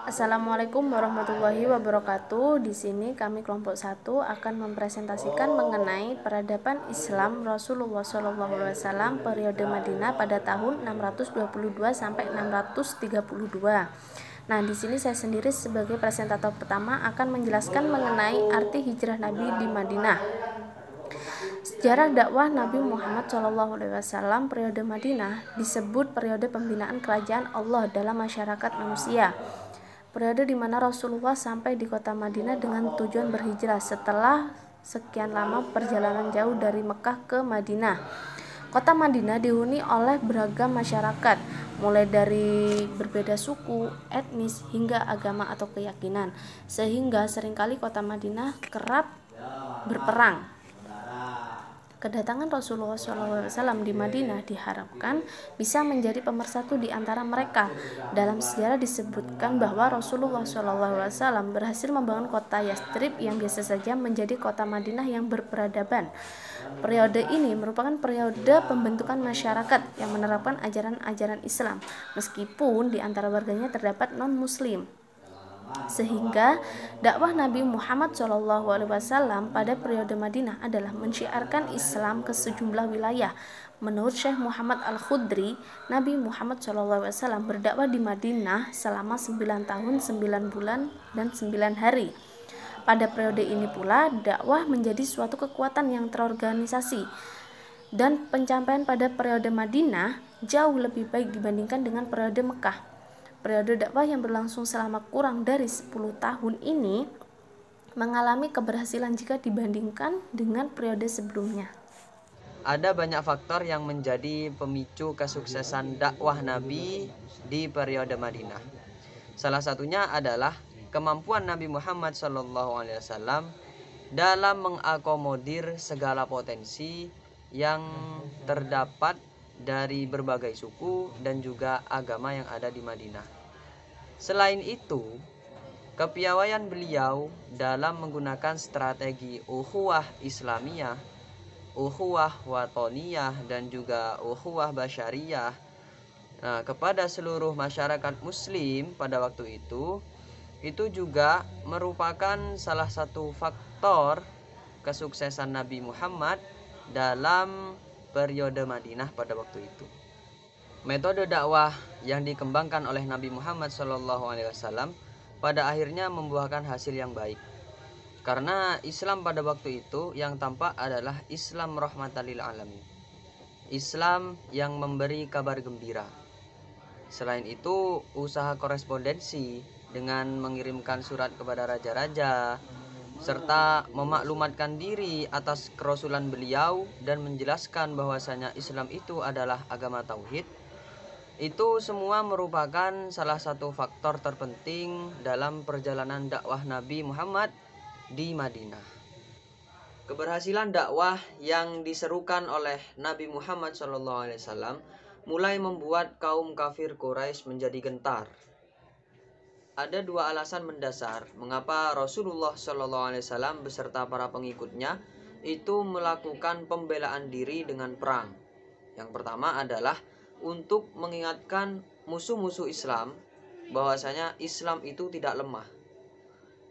Assalamualaikum warahmatullahi wabarakatuh. Di sini kami kelompok 1 akan mempresentasikan mengenai peradaban Islam Rasulullah SAW periode Madinah pada tahun 622 sampai 632. Nah, di sini saya sendiri sebagai presentator pertama akan menjelaskan mengenai arti hijrah Nabi di Madinah. Sejarah dakwah Nabi Muhammad SAW periode Madinah disebut periode pembinaan kerajaan Allah dalam masyarakat manusia. Periode di mana Rasulullah sampai di kota Madinah dengan tujuan berhijrah setelah sekian lama perjalanan jauh dari Mekah ke Madinah. Kota Madinah dihuni oleh beragam masyarakat, mulai dari berbeda suku, etnis, hingga agama atau keyakinan, sehingga seringkali kota Madinah kerap berperang. Kedatangan Rasulullah SAW di Madinah diharapkan bisa menjadi pemersatu di antara mereka. Dalam sejarah disebutkan bahwa Rasulullah SAW berhasil membangun kota Yastrib yang biasa saja menjadi kota Madinah yang berperadaban. Periode ini merupakan periode pembentukan masyarakat yang menerapkan ajaran-ajaran Islam, meskipun di antara warganya terdapat non-Muslim. Sehingga dakwah Nabi Muhammad SAW pada periode Madinah adalah mensyiarkan Islam ke sejumlah wilayah. Menurut Syekh Muhammad Al-Khudri, Nabi Muhammad SAW berdakwah di Madinah selama 9 tahun, 9 bulan, dan 9 hari. Pada periode ini pula dakwah menjadi suatu kekuatan yang terorganisasi, dan pencapaian pada periode Madinah jauh lebih baik dibandingkan dengan periode Mekah. Periode dakwah yang berlangsung selama kurang dari 10 tahun ini mengalami keberhasilan jika dibandingkan dengan periode sebelumnya. Ada banyak faktor yang menjadi pemicu kesuksesan dakwah Nabi di periode Madinah. Salah satunya adalah kemampuan Nabi Muhammad SAW dalam mengakomodir segala potensi yang terdapat dari berbagai suku dan juga agama yang ada di Madinah. Selain itu, kepiawaian beliau dalam menggunakan strategi ukhuwah Islamiyah, ukhuwah watoniyah, dan juga ukhuwah basyariyah kepada seluruh masyarakat muslim pada waktu itu juga merupakan salah satu faktor kesuksesan Nabi Muhammad dalam periode Madinah pada waktu itu. Metode dakwah yang dikembangkan oleh Nabi Muhammad SAW pada akhirnya membuahkan hasil yang baik. Karena Islam pada waktu itu yang tampak adalah Islam rahmatan lil alamin. Islam yang memberi kabar gembira. Selain itu, usaha korespondensi dengan mengirimkan surat kepada raja-raja serta memaklumatkan diri atas kerasulan beliau dan menjelaskan bahwasanya Islam itu adalah agama tauhid, itu semua merupakan salah satu faktor terpenting dalam perjalanan dakwah Nabi Muhammad di Madinah. Keberhasilan dakwah yang diserukan oleh Nabi Muhammad SAW mulai membuat kaum kafir Quraisy menjadi gentar. Ada dua alasan mendasar mengapa Rasulullah SAW beserta para pengikutnya itu melakukan pembelaan diri dengan perang. Yang pertama adalah untuk mengingatkan musuh-musuh Islam bahwasanya Islam itu tidak lemah.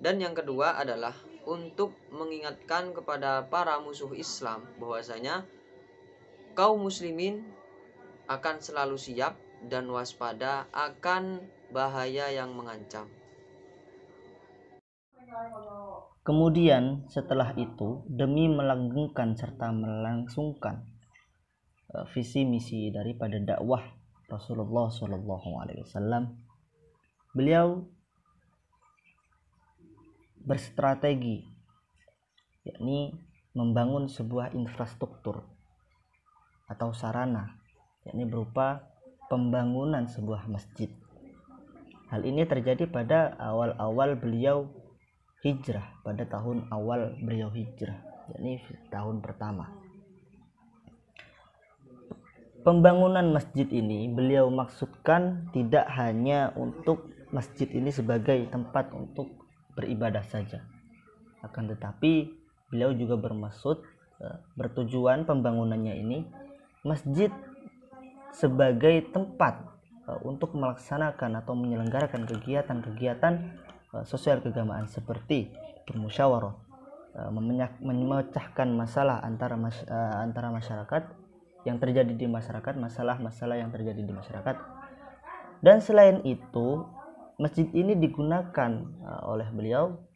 Dan yang kedua adalah untuk mengingatkan kepada para musuh Islam bahwasanya kaum muslimin akan selalu siap dan waspada akan bahaya yang mengancam. Kemudian setelah itu, demi melanggengkan serta melangsungkan visi misi daripada dakwah Rasulullah SAW, beliau berstrategi, yakni membangun sebuah infrastruktur atau sarana, yakni berupa pembangunan sebuah masjid. Hal ini terjadi pada awal-awal beliau hijrah, pada tahun awal beliau hijrah, yakni tahun pertama. Pembangunan masjid ini beliau maksudkan tidak hanya untuk masjid ini sebagai tempat untuk beribadah saja, akan tetapi beliau juga bertujuan pembangunannya ini masjid sebagai tempat untuk melaksanakan atau menyelenggarakan kegiatan-kegiatan sosial keagamaan seperti bermusyawarah, memecahkan masalah antara masyarakat yang terjadi di masyarakat, masalah-masalah yang terjadi di masyarakat. Dan selain itu, masjid ini digunakan oleh beliau,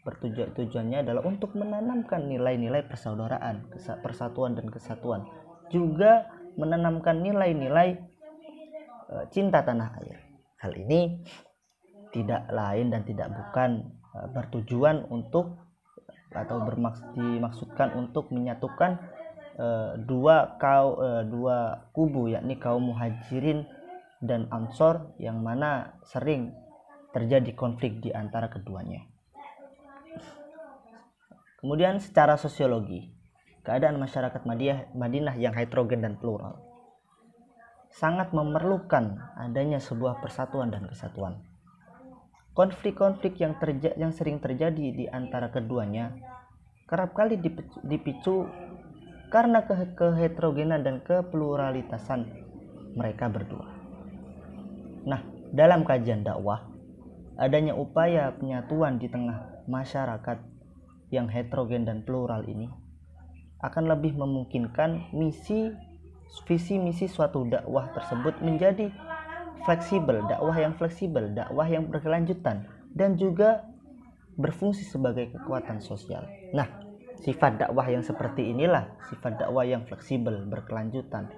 tujuannya adalah untuk menanamkan nilai-nilai persaudaraan, persatuan dan kesatuan, juga menanamkan nilai-nilai cinta tanah air. Hal ini tidak lain dan tidak bukan bertujuan untuk atau dimaksudkan untuk menyatukan dua kubu, yakni kaum muhajirin dan ansor, yang mana sering terjadi konflik di antara keduanya. Kemudian secara sosiologi, keadaan masyarakat Madinah yang heterogen dan plural sangat memerlukan adanya sebuah persatuan dan kesatuan. Konflik-konflik yang sering terjadi di antara keduanya kerap kali dipicu karena keheterogenan dan kepluralitasan mereka berdua. Nah, dalam kajian dakwah, adanya upaya penyatuan di tengah masyarakat yang heterogen dan plural ini akan lebih memungkinkan visi misi suatu dakwah tersebut menjadi fleksibel, dakwah yang berkelanjutan, dan juga berfungsi sebagai kekuatan sosial. Nah, sifat dakwah yang seperti inilah sifat dakwah yang fleksibel, berkelanjutan.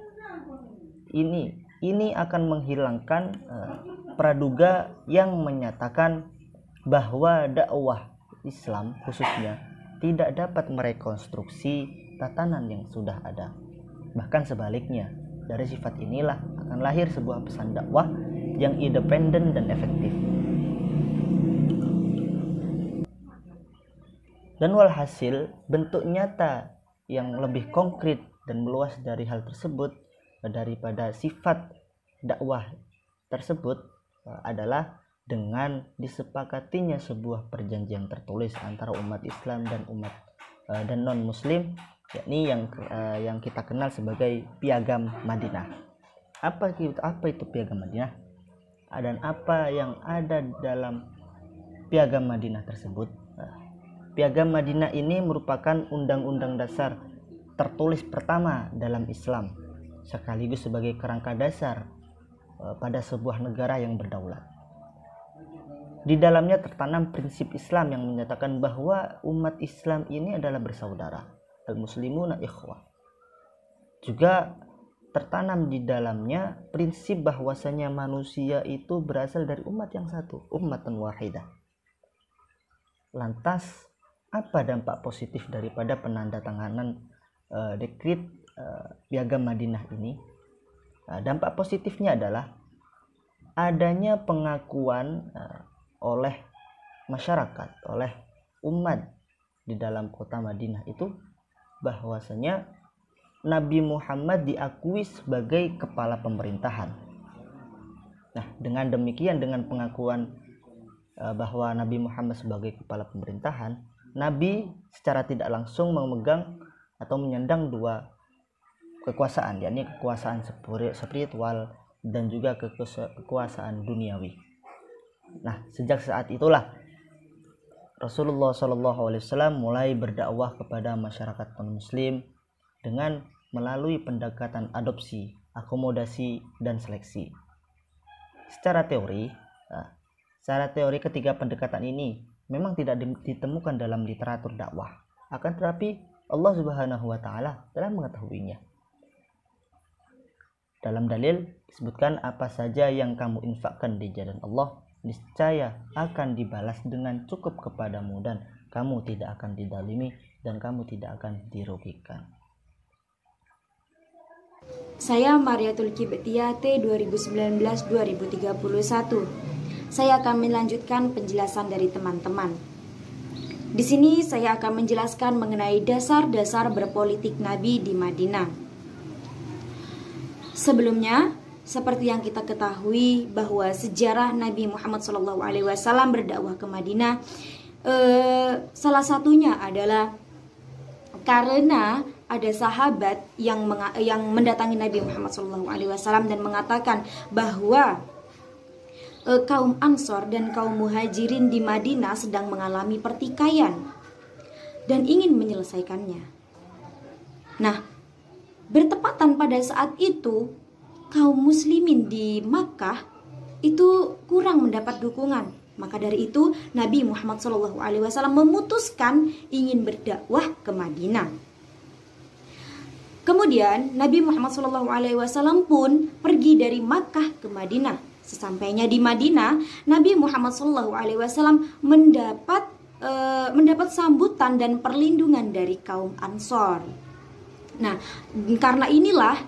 Ini akan menghilangkan praduga yang menyatakan bahwa dakwah Islam khususnya tidak dapat merekonstruksi tatanan yang sudah ada. Bahkan sebaliknya, dari sifat inilah akan lahir sebuah pesan dakwah yang independen dan efektif. Dan walhasil, bentuk nyata yang lebih konkret dan meluas dari hal tersebut, daripada sifat dakwah tersebut, adalah dengan disepakatinya sebuah perjanjian tertulis antara umat Islam dan non Muslim, yakni yang kita kenal sebagai Piagam Madinah. Apa itu Piagam Madinah? Dan apa yang ada dalam Piagam Madinah tersebut? Piagam Madinah ini merupakan undang-undang dasar tertulis pertama dalam Islam, sekaligus sebagai kerangka dasar pada sebuah negara yang berdaulat. Di dalamnya tertanam prinsip Islam yang menyatakan bahwa umat Islam ini adalah bersaudara, al-muslimuna ikhwah. Juga tertanam di dalamnya prinsip bahwasanya manusia itu berasal dari umat yang satu, ummatan wahidah. Lantas, apa dampak positif daripada penandatanganan dekret Piagam Madinah ini? Dampak positifnya adalah adanya pengakuan oleh masyarakat, oleh umat di dalam kota Madinah itu, bahwasanya Nabi Muhammad diakui sebagai kepala pemerintahan. Nah, dengan demikian, dengan pengakuan bahwa Nabi Muhammad sebagai kepala pemerintahan, Nabi secara tidak langsung memegang atau menyandang dua kekuasaan, yakni kekuasaan spiritual dan juga kekuasaan duniawi. Nah, sejak saat itulah Rasulullah SAW mulai berdakwah kepada masyarakat non-muslim dengan melalui pendekatan adopsi, akomodasi, dan seleksi. Secara teori ketiga pendekatan ini memang tidak ditemukan dalam literatur dakwah, akan tetapi Allah Subhanahu wa Ta'ala telah mengetahuinya. Dalam dalil disebutkan, apa saja yang kamu infakkan di jalan Allah, niscaya akan dibalas dengan cukup kepadamu, dan kamu tidak akan didalimi dan kamu tidak akan dirugikan. Saya Mariatul Kibtiyah T 2019-2031. Saya akan melanjutkan penjelasan dari teman-teman. Di sini saya akan menjelaskan mengenai dasar-dasar berpolitik Nabi di Madinah. Sebelumnya, seperti yang kita ketahui bahwa sejarah Nabi Muhammad SAW berdakwah ke Madinah, salah satunya adalah karena ada sahabat yang mendatangi Nabi Muhammad SAW dan mengatakan bahwa kaum Ansor dan kaum Muhajirin di Madinah sedang mengalami pertikaian dan ingin menyelesaikannya. Nah, bertepatan pada saat itu kaum muslimin di Makkah itu kurang mendapat dukungan. Maka dari itu Nabi Muhammad SAW memutuskan ingin berdakwah ke Madinah. Kemudian Nabi Muhammad SAW pun pergi dari Makkah ke Madinah. Sesampainya di Madinah, Nabi Muhammad SAW mendapat sambutan dan perlindungan dari kaum Ansor. Nah, karena inilah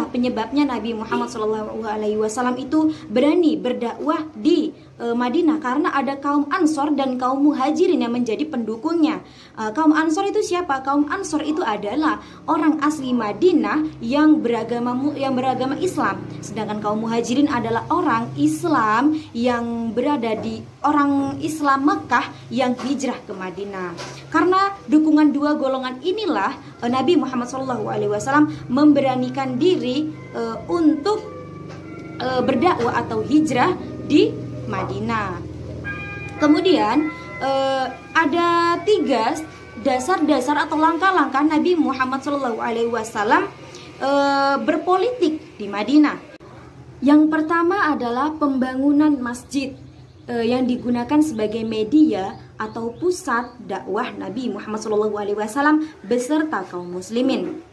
penyebabnya Nabi Muhammad SAW itu berani berdakwah di Madinah, karena ada kaum Ansor dan kaum Muhajirin yang menjadi pendukungnya. Kaum Ansor itu siapa? Kaum Ansor itu adalah orang asli Madinah yang beragama Islam, sedangkan kaum Muhajirin adalah orang Islam yang berada di orang Islam Mekah yang hijrah ke Madinah. Karena dukungan dua golongan inilah Nabi Muhammad SAW memberanikan diri untuk berdakwah atau hijrah di Madinah. Kemudian ada 3 dasar-dasar atau langkah-langkah Nabi Muhammad SAW berpolitik di Madinah. Yang pertama adalah pembangunan masjid yang digunakan sebagai media atau pusat dakwah Nabi Muhammad SAW beserta kaum muslimin.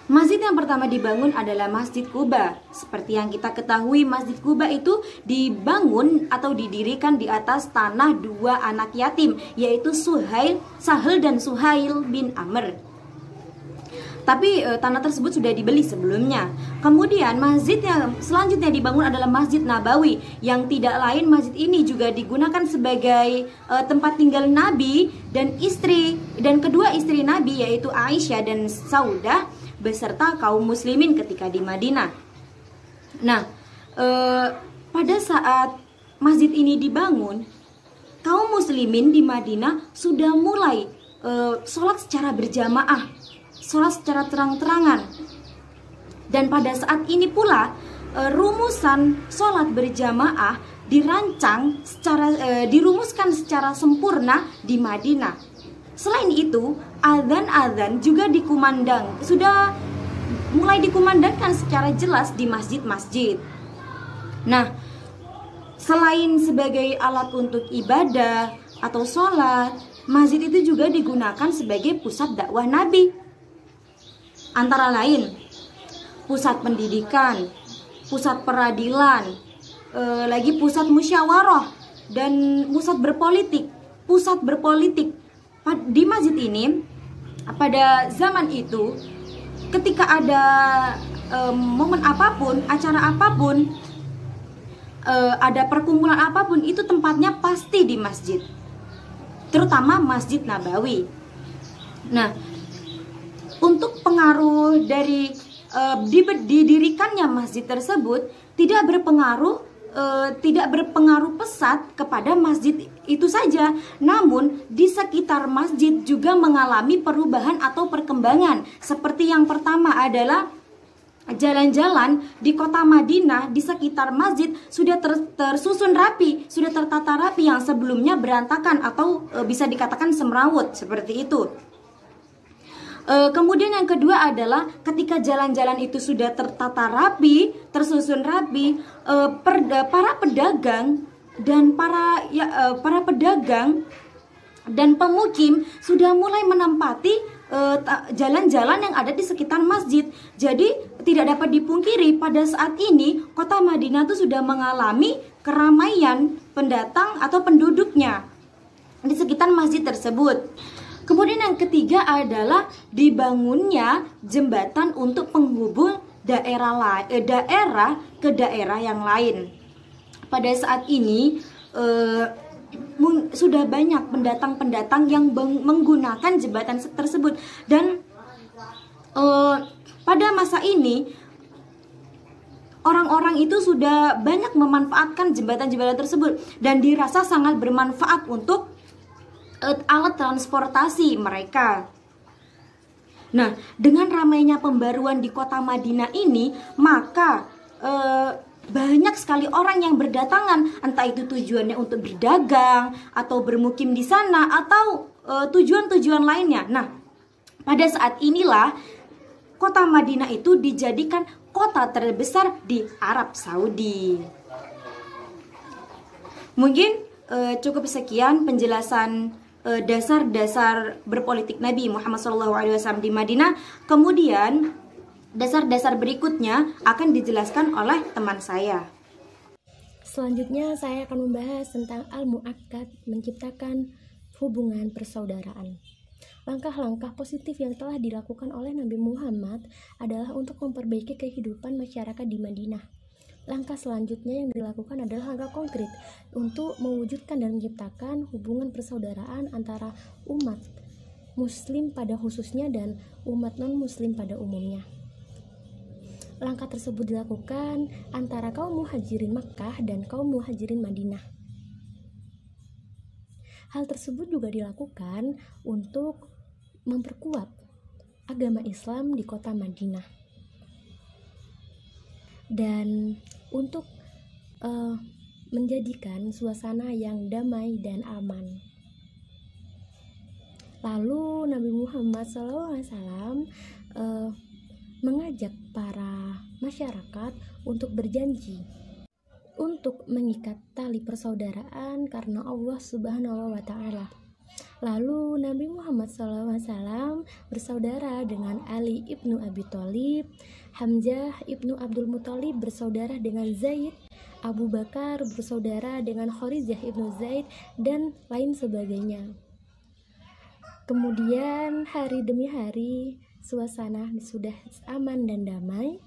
Masjid yang pertama dibangun adalah Masjid Quba. Seperti yang kita ketahui, Masjid Quba itu dibangun atau didirikan di atas tanah 2 anak yatim, yaitu Sahal dan Suhail bin Amr. Tapi tanah tersebut sudah dibeli sebelumnya. Kemudian masjid yang selanjutnya dibangun adalah Masjid Nabawi, yang tidak lain masjid ini juga digunakan sebagai tempat tinggal Nabi dan kedua istri Nabi, yaitu Aisyah dan Saudah, beserta kaum muslimin ketika di Madinah. Nah, pada saat masjid ini dibangun, kaum muslimin di Madinah sudah mulai sholat secara berjamaah, sholat secara terang-terangan. Dan pada saat ini pula rumusan sholat berjamaah dirumuskan secara sempurna di Madinah. Selain itu, azan juga sudah mulai dikumandangkan secara jelas di masjid-masjid. Nah, selain sebagai alat untuk ibadah atau sholat, masjid itu juga digunakan sebagai pusat dakwah Nabi. Antara lain, pusat pendidikan, pusat peradilan, lagi pusat musyawarah, dan pusat berpolitik. Di masjid ini, pada zaman itu, ketika ada momen apapun, acara apapun, ada perkumpulan apapun, itu tempatnya pasti di masjid, terutama Masjid Nabawi. Nah, untuk pengaruh dari didirikannya masjid tersebut tidak berpengaruh pesat kepada masjid itu saja, namun di sekitar masjid juga mengalami perubahan atau perkembangan. Seperti yang pertama adalah jalan-jalan di kota Madinah di sekitar masjid sudah tersusun rapi, sudah tertata rapi, yang sebelumnya berantakan atau bisa dikatakan semrawut seperti itu. Kemudian yang kedua adalah ketika jalan-jalan itu sudah tertata rapi, tersusun rapi, para pedagang dan pemukim sudah mulai menempati jalan-jalan yang ada di sekitar masjid. Jadi tidak dapat dipungkiri pada saat ini kota Madinah itu sudah mengalami keramaian pendatang atau penduduknya di sekitar masjid tersebut. Kemudian yang ketiga adalah dibangunnya jembatan untuk penghubung daerah ke daerah yang lain. Pada saat ini sudah banyak pendatang-pendatang yang menggunakan jembatan tersebut, dan pada masa ini orang-orang itu sudah banyak memanfaatkan jembatan-jembatan tersebut dan dirasa sangat bermanfaat untuk alat transportasi mereka. Nah, dengan ramainya pembaruan di kota Madinah ini, maka banyak sekali orang yang berdatangan, entah itu tujuannya untuk berdagang atau bermukim di sana atau tujuan-tujuan lainnya. Nah, pada saat inilah kota Madinah itu dijadikan kota terbesar di Arab Saudi. Mungkin cukup sekian penjelasan dasar-dasar berpolitik Nabi Muhammad SAW di Madinah. Kemudian dasar-dasar berikutnya akan dijelaskan oleh teman saya. Selanjutnya saya akan membahas tentang al-mu'akkad, menciptakan hubungan persaudaraan. Langkah-langkah positif yang telah dilakukan oleh Nabi Muhammad adalah untuk memperbaiki kehidupan masyarakat di Madinah. Langkah selanjutnya yang dilakukan adalah langkah konkret untuk mewujudkan dan menciptakan hubungan persaudaraan antara umat Muslim pada khususnya dan umat non-Muslim pada umumnya. Langkah tersebut dilakukan antara kaum muhajirin Makkah dan kaum muhajirin Madinah. Hal tersebut juga dilakukan untuk memperkuat agama Islam di kota Madinah dan untuk menjadikan suasana yang damai dan aman. Lalu Nabi Muhammad SAW mengajak para masyarakat untuk berjanji untuk mengikat tali persaudaraan karena Allah Subhanahu wa Ta'ala. Lalu Nabi Muhammad SAW bersaudara dengan Ali ibnu Abi Thalib, Hamzah ibnu Abdul Muthalib bersaudara dengan Zaid, Abu Bakar bersaudara dengan Kharijah ibnu Zaid, dan lain sebagainya. Kemudian hari demi hari suasana sudah aman dan damai.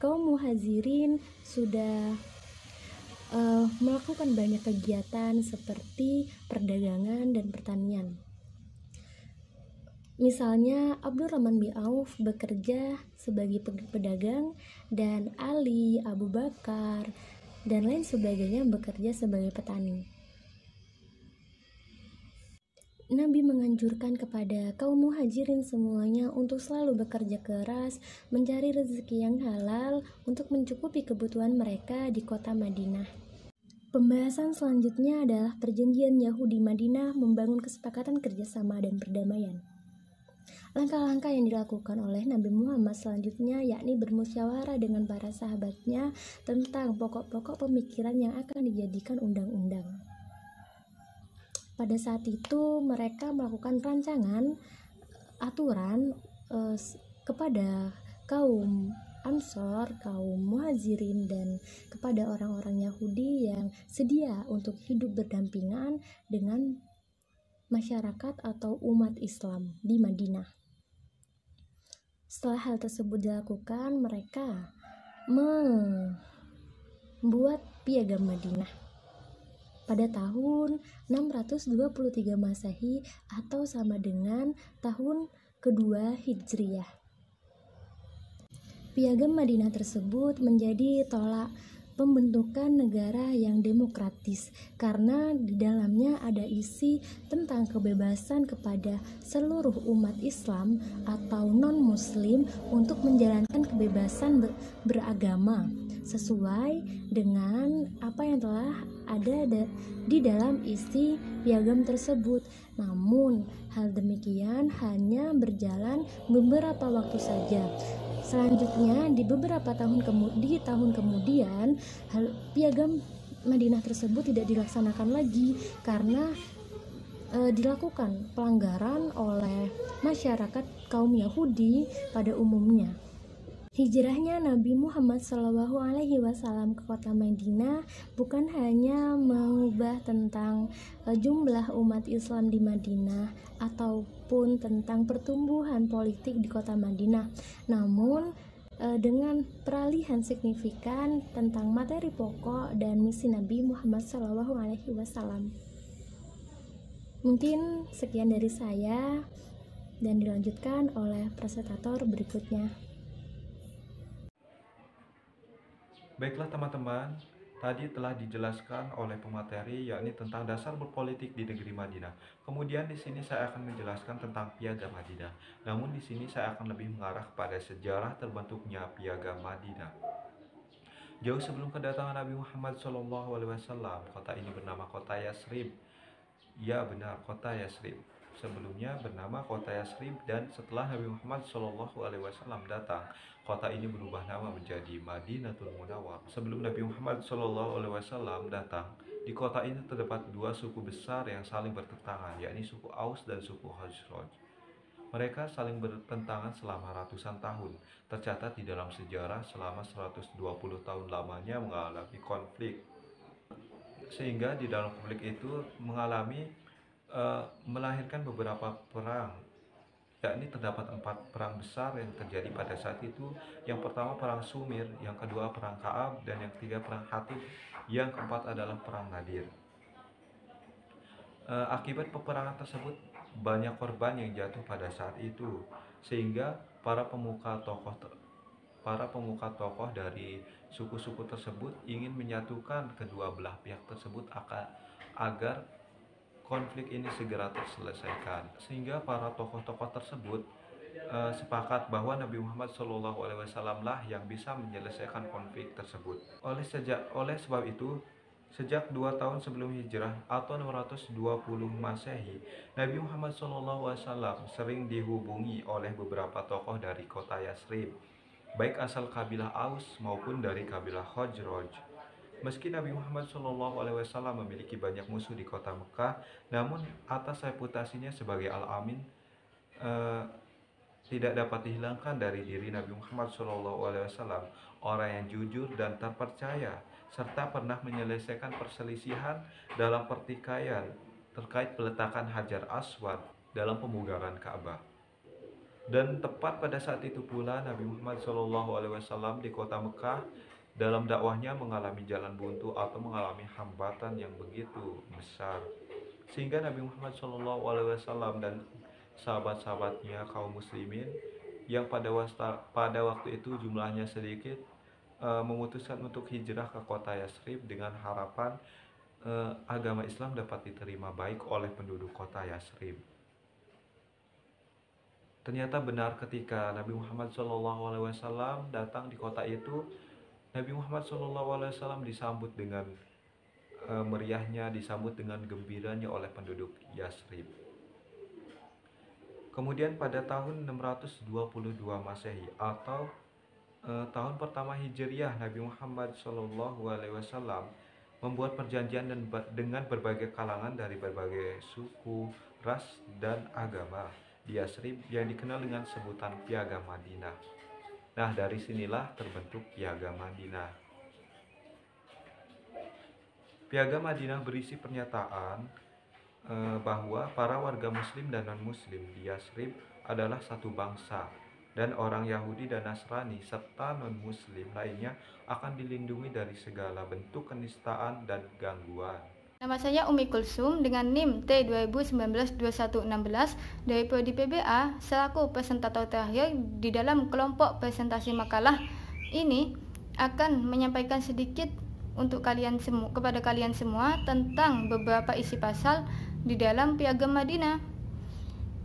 Kaum muhajirin sudah melakukan banyak kegiatan seperti perdagangan dan pertanian. Misalnya Abdurrahman bin Auf bekerja sebagai pedagang dan Ali, Abu Bakar, dan lain sebagainya bekerja sebagai petani. Nabi menganjurkan kepada kaum muhajirin semuanya untuk selalu bekerja keras, mencari rezeki yang halal untuk mencukupi kebutuhan mereka di kota Madinah. Pembahasan selanjutnya adalah perjanjian Yahudi Madinah membangun kesepakatan kerjasama dan perdamaian. Langkah-langkah yang dilakukan oleh Nabi Muhammad selanjutnya yakni bermusyawarah dengan para sahabatnya tentang pokok-pokok pemikiran yang akan dijadikan undang-undang. Pada saat itu mereka melakukan rancangan aturan kepada kaum Ansor, kaum Muhajirin, dan kepada orang-orang Yahudi yang sedia untuk hidup berdampingan dengan masyarakat atau umat Islam di Madinah. Setelah hal tersebut dilakukan, mereka membuat Piagam Madinah pada tahun 623 Masehi atau sama dengan tahun kedua Hijriyah. Piagam Madinah tersebut menjadi tolak pembentukan negara yang demokratis karena di dalamnya ada isi tentang kebebasan kepada seluruh umat Islam atau non-muslim untuk menjalankan kebebasan beragama sesuai dengan apa yang telah ada di dalam isi piagam tersebut. Namun hal demikian hanya berjalan beberapa waktu saja. Selanjutnya di beberapa tahun kemudian piagam Madinah tersebut tidak dilaksanakan lagi karena dilakukan pelanggaran oleh masyarakat kaum Yahudi pada umumnya. Hijrahnya Nabi Muhammad SAW ke kota Madinah bukan hanya mengubah tentang jumlah umat Islam di Madinah ataupun tentang pertumbuhan politik di kota Madinah, namun dengan peralihan signifikan tentang materi pokok dan misi Nabi Muhammad SAW. Mungkin sekian dari saya dan dilanjutkan oleh presentator berikutnya. Baiklah teman-teman, tadi telah dijelaskan oleh pemateri yakni tentang dasar berpolitik di negeri Madinah. Kemudian di sini saya akan menjelaskan tentang Piagam Madinah. Namun di sini saya akan lebih mengarah kepada sejarah terbentuknya Piagam Madinah. Jauh sebelum kedatangan Nabi Muhammad SAW, kota ini bernama kota Yasrib. Ya benar, kota Yasrib. Sebelumnya bernama kota Yasrib, dan setelah Nabi Muhammad SAW datang, kota ini berubah nama menjadi Madinatul Munawwar. Sebelum Nabi Muhammad SAW datang, di kota ini terdapat dua suku besar yang saling bertentangan, yakni suku Aus dan suku Khazraj. Mereka saling bertentangan selama ratusan tahun. Tercatat di dalam sejarah selama 120 tahun lamanya mengalami konflik. Sehingga di dalam konflik itu melahirkan beberapa perang, yakni terdapat 4 perang besar yang terjadi pada saat itu. Yang pertama perang Sumir, yang kedua perang Ka'ab, dan yang ketiga perang Hatib, yang keempat adalah perang Nadir. Akibat peperangan tersebut banyak korban yang jatuh pada saat itu, sehingga para pemuka tokoh dari suku-suku tersebut ingin menyatukan kedua belah pihak tersebut agar konflik ini segera terselesaikan. Sehingga para tokoh-tokoh tersebut sepakat bahwa Nabi Muhammad SAW lah yang bisa menyelesaikan konflik tersebut. Oleh sebab itu, sejak 2 tahun sebelum hijrah atau 620 Masehi, Nabi Muhammad SAW sering dihubungi oleh beberapa tokoh dari kota Yasrib, baik asal kabilah Aus maupun dari kabilah Khazraj. Meski Nabi Muhammad SAW memiliki banyak musuh di kota Mekah, namun atas reputasinya sebagai Al-Amin tidak dapat dihilangkan dari diri Nabi Muhammad SAW, orang yang jujur dan terpercaya, serta pernah menyelesaikan perselisihan dalam pertikaian terkait peletakan Hajar Aswad dalam pemugaran Ka'bah. Dan tepat pada saat itu pula Nabi Muhammad SAW di kota Mekah dalam dakwahnya mengalami jalan buntu atau mengalami hambatan yang begitu besar, sehingga Nabi Muhammad SAW dan sahabat-sahabatnya kaum muslimin yang pada waktu itu jumlahnya sedikit memutuskan untuk hijrah ke kota Yasrib dengan harapan agama Islam dapat diterima baik oleh penduduk kota Yasrib. Ternyata benar, ketika Nabi Muhammad SAW datang di kota itu, Nabi Muhammad SAW disambut dengan meriahnya, disambut dengan gembiranya oleh penduduk Yasrib. Kemudian pada tahun 622 Masehi atau tahun pertama Hijriah, Nabi Muhammad SAW membuat perjanjian dengan berbagai kalangan dari berbagai suku, ras, dan agama di Yasrib yang dikenal dengan sebutan Piagam Madinah. Nah, dari sinilah terbentuk Piagam Madinah. Piagam Madinah berisi pernyataan bahwa para warga muslim dan non-muslim di Yasrib adalah satu bangsa, dan orang Yahudi dan Nasrani serta non-muslim lainnya akan dilindungi dari segala bentuk kenistaan dan gangguan. Nama saya Umi Kulsum dengan NIM T20192116 dari Prodi PBA selaku presentator terakhir di dalam kelompok presentasi makalah ini akan menyampaikan sedikit untuk kepada kalian semua tentang beberapa isi pasal di dalam Piagam Madinah.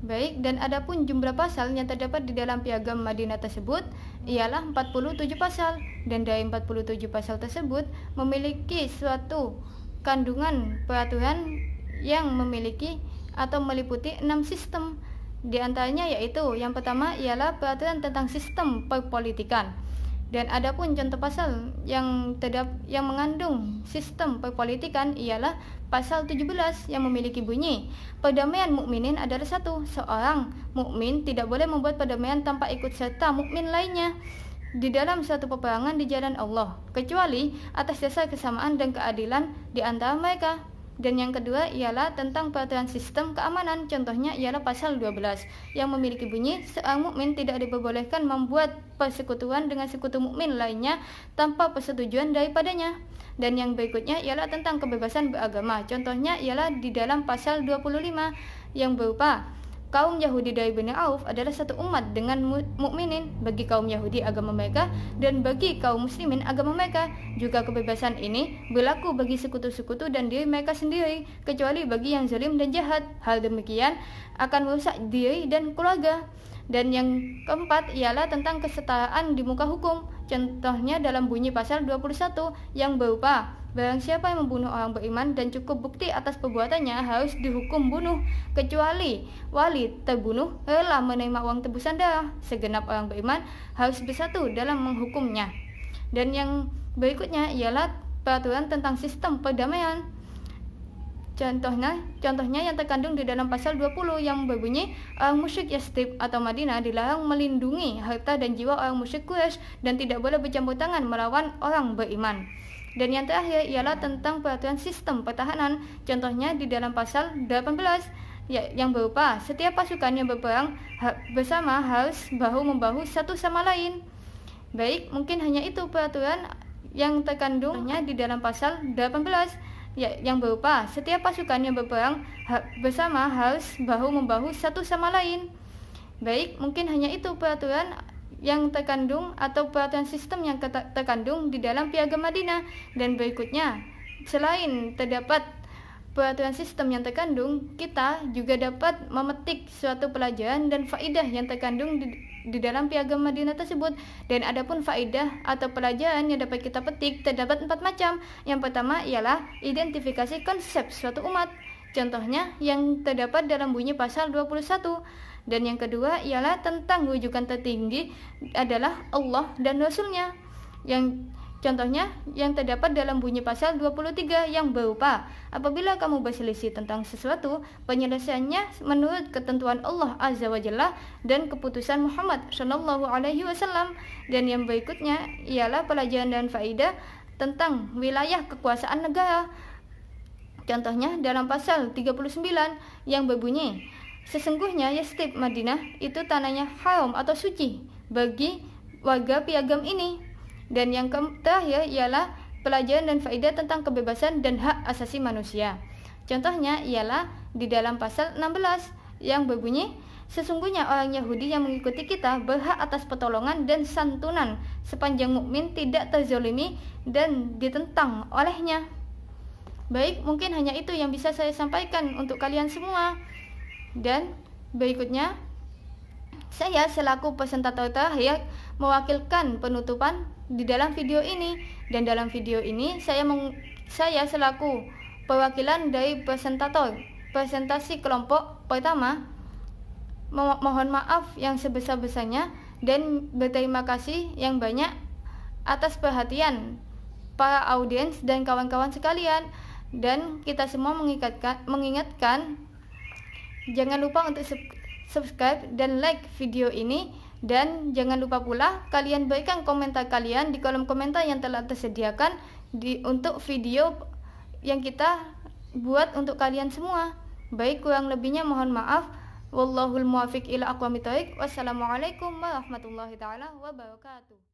Baik, dan adapun jumlah pasal yang terdapat di dalam Piagam Madinah tersebut ialah 47 pasal, dan dari 47 pasal tersebut memiliki suatu kandungan peraturan yang memiliki atau meliputi 6 sistem. Di antaranya yaitu yang pertama ialah peraturan tentang sistem perpolitikan. Dan adapun contoh pasal yang mengandung sistem perpolitikan ialah pasal 17 yang memiliki bunyi, perdamaian mukminin adalah satu. Seorang mukmin tidak boleh membuat perdamaian tanpa ikut serta mukmin lainnya di dalam suatu peperangan di jalan Allah, kecuali atas dasar kesamaan dan keadilan di antara mereka. Dan yang kedua ialah tentang peraturan sistem keamanan. Contohnya ialah pasal 12 yang memiliki bunyi, seorang mukmin tidak diperbolehkan membuat persekutuan dengan sekutu mukmin lainnya tanpa persetujuan daripadanya. Dan yang berikutnya ialah tentang kebebasan beragama. Contohnya ialah di dalam pasal 25 yang berupa kaum Yahudi dari Bani Auf adalah satu umat dengan mukminin, bagi kaum Yahudi agama mereka dan bagi kaum muslimin agama mereka. Juga kebebasan ini berlaku bagi sekutu-sekutu dan diri mereka sendiri, kecuali bagi yang zalim dan jahat. Hal demikian akan merusak diri dan keluarga. Dan yang keempat ialah tentang kesetaraan di muka hukum, Contohnya dalam bunyi pasal 21 yang berupa barang siapa yang membunuh orang beriman dan cukup bukti atas perbuatannya harus dihukum bunuh, kecuali wali terbunuh rela menerima uang tebusan darah. Segenap orang beriman harus bersatu dalam menghukumnya. Dan yang berikutnya ialah peraturan tentang sistem perdamaian. Contohnya yang terkandung di dalam pasal 20 yang berbunyi orang musyrik Yathrib atau Madinah dilarang melindungi harta dan jiwa orang musyrik Quraisy dan tidak boleh bercampur tangan melawan orang beriman. Dan yang terakhir ialah tentang peraturan sistem pertahanan. Contohnya di dalam pasal 18 yang berupa setiap pasukan yang berperang bersama harus bahu-membahu satu sama lain. Baik, mungkin hanya itu peraturan yang terkandungnya di dalam pasal 18 yang berupa setiap pasukan yang berperang bersama harus bahu-membahu satu sama lain. Baik, mungkin hanya itu peraturan yang terkandung atau peraturan sistem yang terkandung di dalam Piagam Madinah. Dan berikutnya, selain terdapat peraturan sistem yang terkandung, kita juga dapat memetik suatu pelajaran dan faedah yang terkandung di dalam Piagam Madinah tersebut. Dan adapun faedah atau pelajaran yang dapat kita petik terdapat 4 macam. Yang pertama ialah identifikasi konsep suatu umat. Contohnya yang terdapat dalam bunyi pasal 21. Dan yang kedua ialah tentang rujukan tertinggi adalah Allah dan Rasulnya. Yang contohnya yang terdapat dalam bunyi pasal 23 yang berupa apabila kamu berselisih tentang sesuatu, penyelesaiannya menurut ketentuan Allah Azza wa Jalla dan keputusan Muhammad Shallallahu Alaihi Wasallam. Dan yang berikutnya ialah pelajaran dan faedah tentang wilayah kekuasaan negara. Contohnya dalam pasal 39 yang berbunyi sesungguhnya Yathrib Madinah itu tanahnya haram atau suci bagi warga piagam ini. Dan yang terakhir ialah pelajaran dan faedah tentang kebebasan dan hak asasi manusia. Contohnya ialah di dalam pasal 16 yang berbunyi sesungguhnya orang Yahudi yang mengikuti kita berhak atas pertolongan dan santunan sepanjang mukmin tidak terzolimi dan ditentang olehnya. Baik, mungkin hanya itu yang bisa saya sampaikan untuk kalian semua. Dan berikutnya, saya selaku presentator terakhir mewakilkan penutupan di dalam video ini. Dan dalam video ini saya selaku perwakilan dari presentasi kelompok pertama mohon maaf yang sebesar-besarnya dan berterima kasih yang banyak atas perhatian para audiens dan kawan-kawan sekalian. Dan kita semua mengingatkan jangan lupa untuk subscribe dan like video ini. Dan jangan lupa pula kalian berikan komentar kalian di kolom komentar yang telah tersediakan untuk video yang kita buat untuk kalian semua. Baik, kurang lebihnya mohon maaf. Wallahul muwaffiq ila aqwamit thoriq. Wassalamualaikum warahmatullahi taala wabarakatuh.